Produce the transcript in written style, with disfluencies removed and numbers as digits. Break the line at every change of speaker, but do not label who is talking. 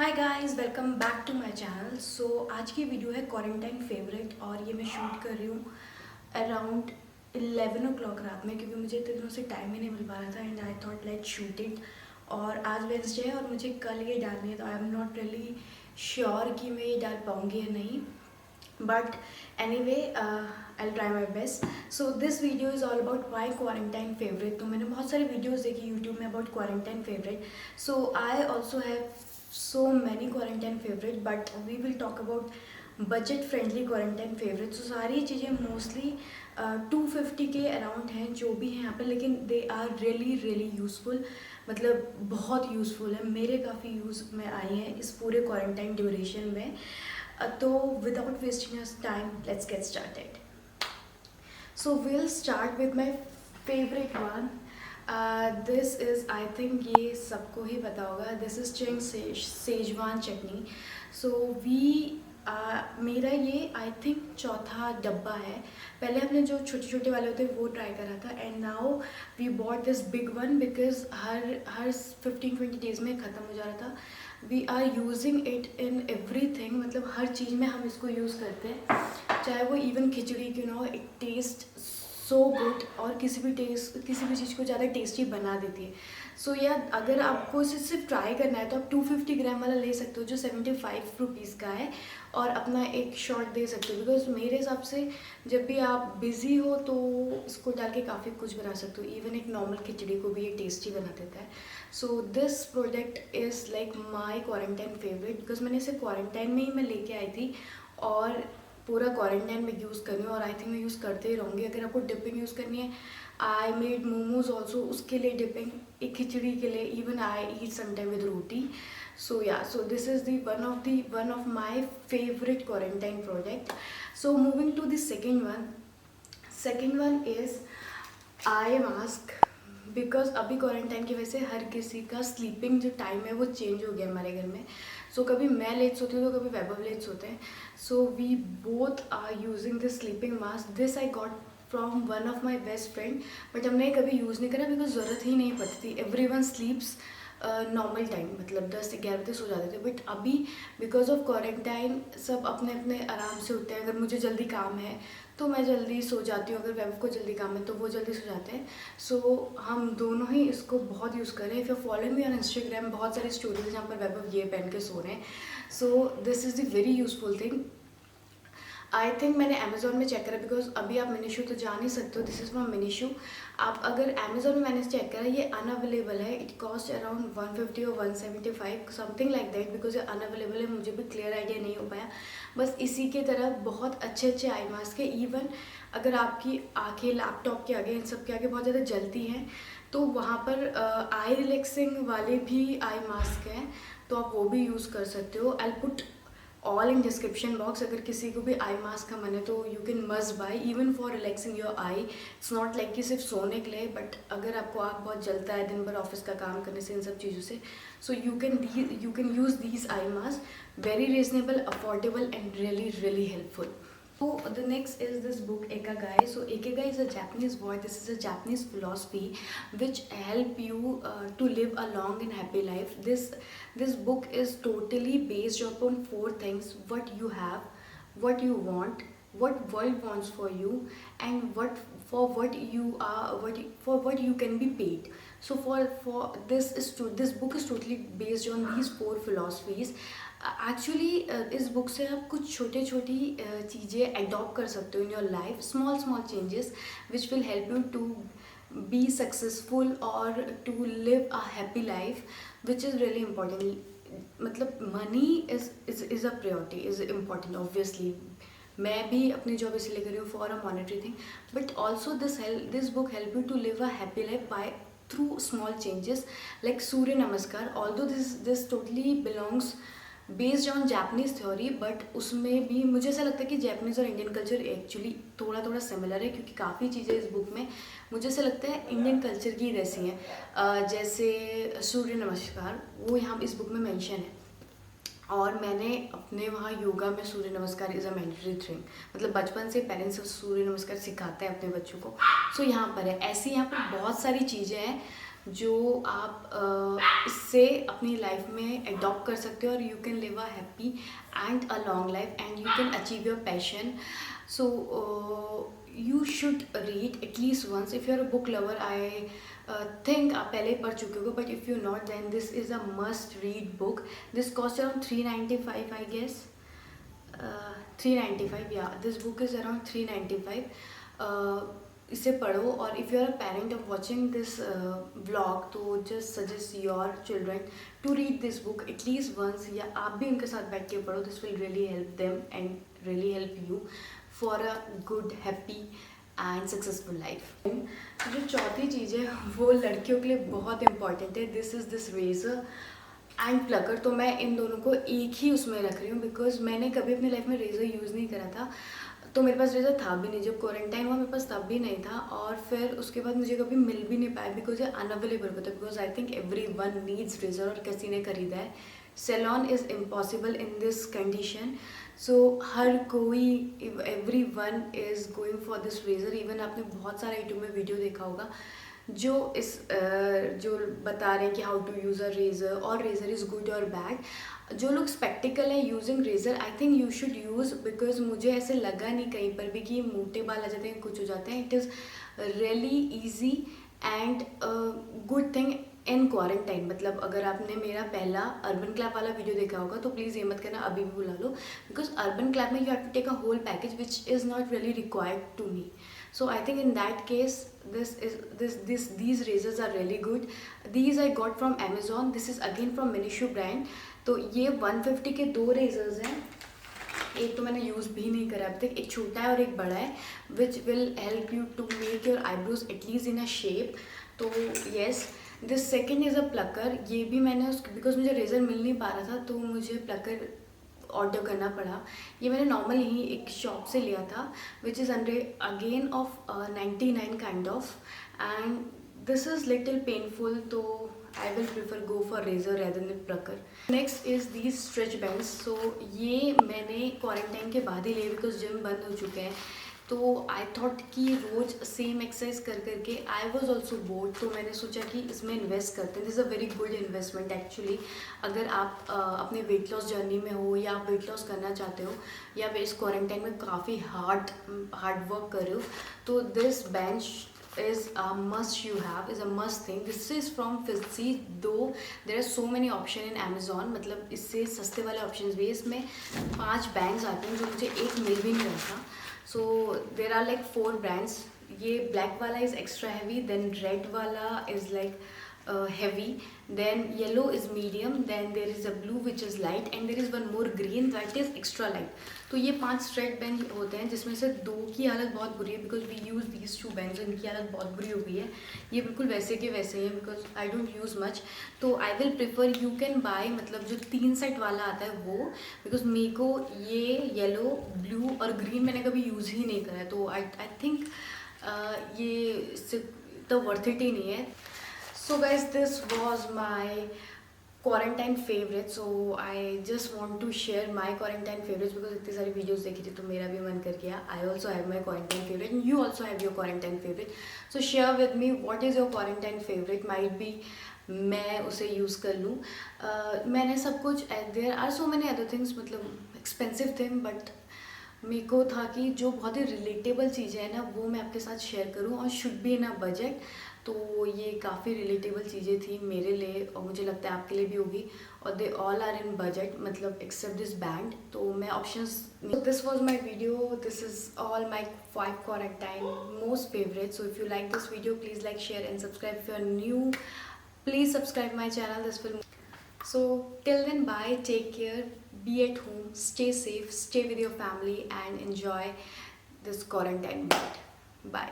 Hi guys, welcome back to my channel. आज की video है क्वारंटाइन फेवरेट और ये मैं शूट कर रही हूँ अराउंड 11 o'clock रात में, क्योंकि मुझे इतने दिनों से टाइम ही नहीं मिल पा रहा था and I thought let shoot it. और आज वेंसडे है और मुझे कल ये डालनी है, तो I am not really sure कि मैं ये डाल पाऊँगी या नहीं, but anyway I'll try my best. So this video is all about why quarantine favorite. तो मैंने बहुत सारी वीडियोस देखी यूट्यूब में about quarantine favorite. So I also have so many quarantine favorite, but we will talk about budget friendly quarantine favorite. So सारी चीज़ें mostly 250 के around हैं जो भी हैं यहाँ पे, लेकिन दे आर रियली यूज़फुल। मतलब बहुत यूज़फुल है, मेरे काफ़ी यूज़ में आई हैं इस पूरे क्वारंटाइन ड्यूरेशन में। तो without wasting time let's get started. So will start with my favourite one. This is, I think ये सबको ही पता होगा, दिस इज़ चिंग सेजवान चटनी। सो मेरा ये आई थिंक चौथा डब्बा है। पहले हमने जो छोटे छोटे वाले होते हैं वो ट्राई करा था and now we bought this big one because हर 15-20 डेज़ में ख़त्म हो जा रहा था। We are using it in everything, मतलब हर चीज़ में हम इसको यूज़ करते हैं, चाहे वो इवन खिचड़ी क्यों ना हो। इट टेस्ट सो गुड और किसी भी चीज़ को ज़्यादा टेस्टी बना देती है। सो या अगर आपको इसे सिर्फ ट्राई करना है तो आप 250 ग्राम वाला ले सकते हो जो 75 रुपीज़ का है और अपना एक शॉट दे सकते हो। बिकॉज मेरे हिसाब से जब भी आप बिज़ी हो तो इसको डाल के काफ़ी कुछ बना सकते हो, इवन एक नॉर्मल खिचड़ी को भी ये टेस्टी बना देता है। So this product is like my quarantine favourite because मैंने इसे क्वारंटाइन में ही मैं लेके आई थी और पूरा क्वारंटाइन में यूज़ कर रही हूँ और आई थिंक मैं यूज़ करते ही रहूँगी। अगर आपको डिपिंग यूज़ करनी है, आई मेड मोमोज ऑल्सो, उसके लिए डिपिंग, एक खिचड़ी के लिए even I eat sometime with roti. So this is the one of my favourite quarantine product. So moving to the second one is eye mask. Because अभी quarantine की वजह से हर किसी का स्लीपिंग जो टाइम है वो चेंज हो गया हमारे घर में। सो कभी मैं लेट सोती हूँ तो कभी वैभव लेट सोते हैं। So we both are using this sleeping mask. This I got from one of my best friend, but हमने कभी यूज़ नहीं करा बिकॉज ज़रूरत ही नहीं पड़ती थी। एवरी वन स्लीप्स नॉर्मल टाइम, मतलब 10-11 बजे सो जाते थे। बट अभी बिकॉज ऑफ क्वारंटाइन सब अपने अपने आराम से होते हैं। अगर मुझे जल्दी काम है तो मैं जल्दी सो जाती हूँ, अगर वैभव को जल्दी काम है तो वो जल्दी सो जाते हैं। सो हम दोनों ही इसको बहुत यूज़ कर रहे हैं। If you following me on Instagram, बहुत सारी स्टोरीज हैं जहाँ पर वैभव ये पहन के सो रहे हैं। सो this is the very useful thing. I think मैंने अमेज़ोन में चेक करा बिकॉज अभी आप मिनीशू तो जा नहीं सकते हो, दिस इज़ फ्रॉम मिनीशू। आप अगर अमेज़ोन में मैंने चेक करा, ये अनअवेलेबल है। इट कॉस्ट अराउंड 150 और 175 समथिंग लाइक दैट। बिकॉज ये अनअवेलेबल है, मुझे भी क्लियर आइडिया नहीं हो पाया। बस इसी के तरह बहुत अच्छे आई मास्क है। इवन अगर आपकी आँखें लैपटॉप के आगे, इन सब के आगे बहुत ज़्यादा जलती हैं तो वहाँ पर आई रिलैक्सिंग वाले भी आई मास्क हैं, तो आप वो भी यूज़ कर सकते हो। I put all in description box. अगर किसी को भी आई मास्क का मन है तो you can must buy even for relaxing your I. It's not like कि सिर्फ सोने के लिए, बट अगर आपको आँख बहुत जलता है दिन भर ऑफिस का काम करने से, इन सब चीज़ों से, so you can use these eye mask. Very reasonable, affordable and really helpful. So the next is this book Ikigai. So Ikigai is a Japanese word. This is a Japanese philosophy which help you to live a long and happy life. This book is totally based upon four things: what you have, what you want, what world wants for you, and what you can be paid. So for this book is totally based on these four philosophies. Actually इस book से आप कुछ छोटी चीज़ें adopt कर सकते हो in your life, small changes which will help you to be successful और to live a happy life which is really important. मतलब money is a priority, is important obviously. मैं भी अपनी जॉब इसलिए कर रही हूँ for a monetary thing, but also this book help you to live a happy life by through small changes like सूर्य नमस्कार। Although this totally belongs based on Japanese theory, but उसमें भी मुझे ऐसा लगता है कि जापनीज़ और इंडियन कल्चर एक्चुअली थोड़ा सिमिलर है, क्योंकि काफ़ी चीज़ें इस बुक में मुझे ऐसा लगता है इंडियन कल्चर की जैसी हैं। जैसे सूर्य नमस्कार वो यहाँ इस बुक में मेंशन है, और मैंने अपने वहाँ योगा में सूर्य नमस्कार इज़ अ मैंडेटरी थिंग, मतलब बचपन से पेरेंट्स सूर्य नमस्कार सिखाते हैं अपने बच्चों को। सो यहाँ पर है ऐसी, यहाँ पर बहुत सारी चीज़ें हैं जो आप इससे अपनी लाइफ में अडॉप्ट कर सकते हो और you can live a happy and a long life and you can achieve your passion. So you should read at least once. If you are a book lover, I think आप पहले पढ़ चुके हो, but if you not then this is a must read book. This cost around 395 I guess. 395, या this book is around 395. इसे पढ़ो. और if you are a parent of watching this vlog, तो just suggest your children to read this book at least once, या आप भी उनके साथ बैठ के पढ़ो. This will really help them and really help you for a good happy and successful life. जो चौथी चीज़ है वो लड़कियों के लिए बहुत इंपॉर्टेंट है. This is this razor and plucker. तो मैं इन दोनों को एक ही उसमें रख रही हूँ बिकॉज मैंने कभी अपनी लाइफ में रेज़र यूज़ नहीं करा था. तो मेरे पास रेज़र था भी नहीं. जब क्वारंटाइन हुआ मेरे पास तब भी नहीं था, और फिर उसके बाद मुझे कभी मिल भी नहीं पाया बिकॉज ये अनअवेलेबल होता है. Because I think everyone needs razor और किसी ने खरीदा है. Salon is impossible in this condition. So हर कोई, everyone is going for this razor. Even आपने बहुत सारा यूट्यूब में वीडियो देखा होगा जो जो बता रहे हैं कि how to use a razor और रेज़र इज़ गुड और बैड. जो लोग स्पेक्टिकल है using razor, I think you should use, because मुझे ऐसे लगा नहीं कहीं पर भी कि मोटे बाल आ जाते हैं, कुछ हो जाते हैं. It is really easy and good thing in quarantine. मतलब अगर आपने मेरा पहला अर्बन क्लैप वाला वीडियो देखा होगा तो प्लीज़ ये मत करना अभी भी बुला लो, बिकॉज अर्बन क्लैप में you have to take a whole package which is not really required to me. So I think in that case these razors are really good. These I got from Amazon. This is again from Minishu brand. तो ये 150 के दो razor's हैं. एक तो मैंने use भी नहीं करा अभी तक. एक छोटा है और एक बड़ा है, which will help you to make your eyebrows at least in a shape. तो yes, this second is a plucker. ये भी मैंने बिकॉज मुझे रेज़र मिल नहीं पा रहा था तो मुझे प्लकर ऑर्डर करना पड़ा. ये मैंने नॉर्मल ही एक शॉप से लिया था which is under again of 99 kind of. And this is little painful, तो I will prefer go for razor rather than plucker. Next is these stretch bands. So ये मैंने क्वारंटाइन के बाद ही लिए बिकॉज जिम बंद हो चुके हैं. तो आई थॉट कि रोज़ सेम एक्सरसाइज कर करके आई वॉज ऑल्सो बोर्ड, तो मैंने सोचा कि इसमें इन्वेस्ट करते हैं. This is a very good investment actually. अगर आप अपने वेट लॉस जर्नी में हो या आप वेट लॉस करना चाहते हो या इस क्वारंटाइन में काफ़ी हार्ड वर्क कर रहे हो, तो this bench is a must you have, is a must thing. This is from Fitzy, though there are so many option in Amazon. मतलब इससे सस्ते वाले options भी. इसमें 5 बैंड्स आते हैं जो मुझे एक मिल भी नहीं रहा था. So there are like 4 brands. ये black वाला is extra heavy, then red वाला is like heavy, then yellow is medium, then there is a blue which is light, and there is one more green that is extra light. तो ये 5 straight band होते हैं जिसमें से 2 की हालत बहुत बुरी है because we use these 2 bands. इनकी हालत बहुत बुरी हो गई है. ये बिल्कुल वैसे के वैसे ही हैं because I don't use much. तो I will prefer you can buy, मतलब जो 3 सेट वाला आता है वो, बिकॉज मेरे को ये येलो, ब्लू और ग्रीन मैंने कभी यूज़ ही नहीं करा है. तो आई थिंक ये तो वर्थ इट ही नहीं है. So guys, this was my quarantine favorite. So I just want to share my quarantine favorites because इतनी सारी videos देखी थी तो मेरा भी मन कर गया. I also have my quarantine favorite and you also have your quarantine favorite. So share with me what is your quarantine favorite. Might be मैं उसे यूज़ कर लूँ. मैंने सब कुछ, there are so many other things, मतलब expensive thing, but मेरे को था कि जो बहुत ही रिलेटेबल चीज़ें हैं ना वो मैं आपके साथ शेयर करूं और should be in a budget. तो ये काफ़ी रिलेटेबल चीज़ें थी मेरे लिए और मुझे लगता है आपके लिए भी होगी. और they all are in budget, मतलब एक्सेप्ट दिस बैंड. तो मैं options, this was my video. This is all my 5 quarantine most favourite. So if you like this video please like, share and subscribe. If you are new please subscribe my channel. This will. So till then, bye, take care, be at home, stay safe, stay with your family and enjoy this quarantine. Bye.